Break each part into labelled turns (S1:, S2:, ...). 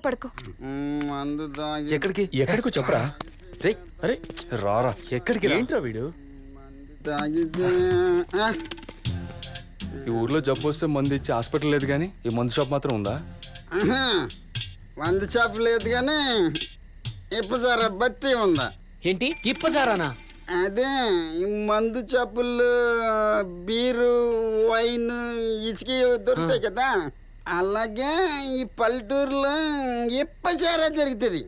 S1: పడుకో.
S2: మందు తాగి
S3: ఎక్కడికి చెప్పరా? రే అరే రారా, ఎక్కడికి? ఏంట్రా వీడు?
S2: తాగితే
S3: ఈ ఊర్లో జబ్బు వస్తే మందు ఇచ్చే హాస్పిటల్ లేదు, కానీ ఈ మందు షాప్ మాత్రం ఉందా?
S2: మందు షాప్ లేదు కానీ ఇప్పసారా బట్టి ఉందా?
S4: ఏంటి ఇప్పసారానా?
S2: అదే ఈ మందు షాపుల్లో బీరు, వైన్, ఇసుక దొరుకుతాయి కదా, అలాగే ఈ పల్లెటూరులో ఇప్పచారా జరుగుతుంది.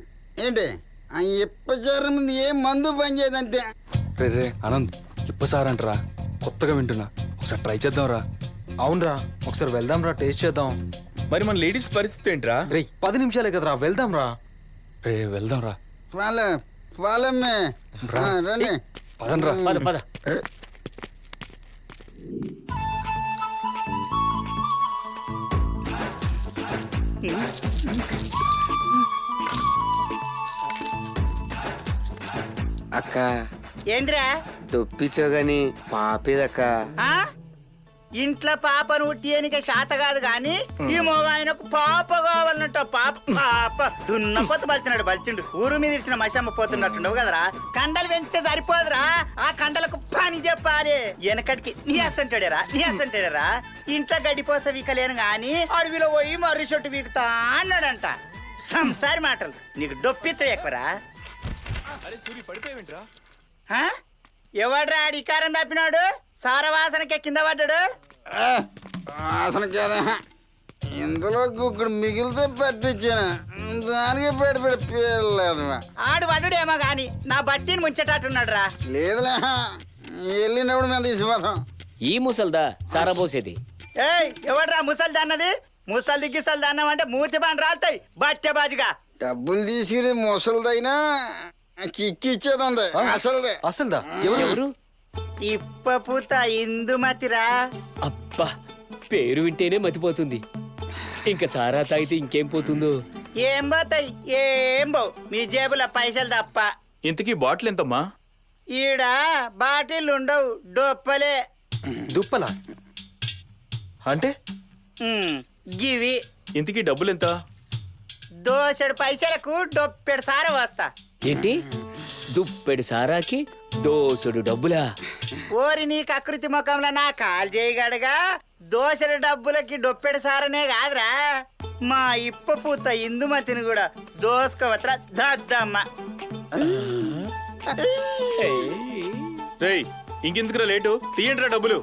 S2: ఏంటి ఆ ఇప్పచారం ముందు ఏ మందు పనిచేయదంతే.
S3: రే ఆనంద్, ఇప్పసారంటరా, కొత్తగా వింటున్నా. ఒకసారి ట్రై చేద్దాంరా.
S5: అవునరా, ఒకసారి వెళ్దాం రా, టేస్ట్ చేద్దాం.
S6: మరి మన లేడీస్ పరిస్థితి ఏంట్రా?
S5: రే 10 నిమిషాలే కదరా, వెళ్దాం రా.
S3: రే వెళ్దాంరా.
S2: పాలమ్మే రండి.
S3: పదండ్రా.
S4: పద పద.
S7: అక్క
S8: ఏంద్రా
S7: దొప్పిచ్చో గాని పాపేదక్క.
S8: ఇంట్లో పాపను ఉట్టియనిక శాత కాదు గాని ఈ మొగాయనకు పాప కావాలన్నట్ట. పాప పాప దున్నపోత బలిచినాడు, బలిచిండు. ఊరు మీద ఇచ్చిన మసమ్మ పోతున్నట్టుండవు కదరా. కండలు పెంచితే సరిపోదురా, ఆ కండలకు పని చెప్పాలి. వెనకటికి నీ అసంటాడరా ఇంట్లో గడిపోస వీకలేను గాని అడవిలో పోయి మర్రి చెట్టు వీకుతా అన్నాడంట. సంసారి మాటలు నీకు డొప్పిచ్చడు ఎక్కువరా. ఎవడ్రా అడికారం తప్పినాడు? సారవాసనకే కింద పడ్డాడు.
S2: వాసనకి ఇందులో గుక్కడు మిగిలితే పెట్టించాను, దానికి పెడి పేర్లేదు.
S8: ఆడు పడ్డేమో గాని నా బట్టిని ముంచేటట్టున్నాడు రా.
S2: లేదులే, వెళ్ళినప్పుడు మేము తీసిపోతాం.
S4: ఈ ముసల్దా సారా పోసేది?
S8: ఏయ్ ఎవడ్రా ముసల్ది అన్నది? ముసలి దిగ్గిసలు అన్నం అంటే మూతి బాని రాలుతాయి బట్టే బాజుగా.
S2: డబ్బులు తీసుకుని ముసలిదైనా కిక్కిచ్చేది ఉంది అసలుదే.
S5: అసలుదా?
S4: ఎవరు?
S8: ఇప్పపూత ఇందుమతిరా.
S4: అబ్బా, పేరు వింటేనే మతిపోతుంది. ఇంకా సారా తాగితే ఇంకేం పోతుందో.
S8: ఏం పోతాయి? ఏం పోవు, మీ జేబుల పైసలు తప్ప.
S6: ఇంతకీ బాటిల్ ఎంతమ్మా?
S8: ఈడ బాటిల్ ఉండవు, డొప్పలే.
S5: దుప్పలా అంటే?
S8: గివి.
S6: ఇంతకీ డబ్బులు ఎంత?
S8: దోసెడు పైసలకు డొప్పెడు సార వస్తా.
S4: ఏంటి దుప్పెడు సారాకి దోసుడు డబ్బులా?
S8: ఓరి నీకు ఆకృతి ముఖంలో నా కాల్ చేయగడగా. దోసెడు డబ్బులకి డొప్పెడు సారనే కాదురా, మా ఇప్పపూత ఇందుమతిని కూడా దోసుకోవత్రా దద్దమ్మ.
S6: రేయ్ ఇంకెందుకురా లేటు, తీయండిరా డబ్బులు.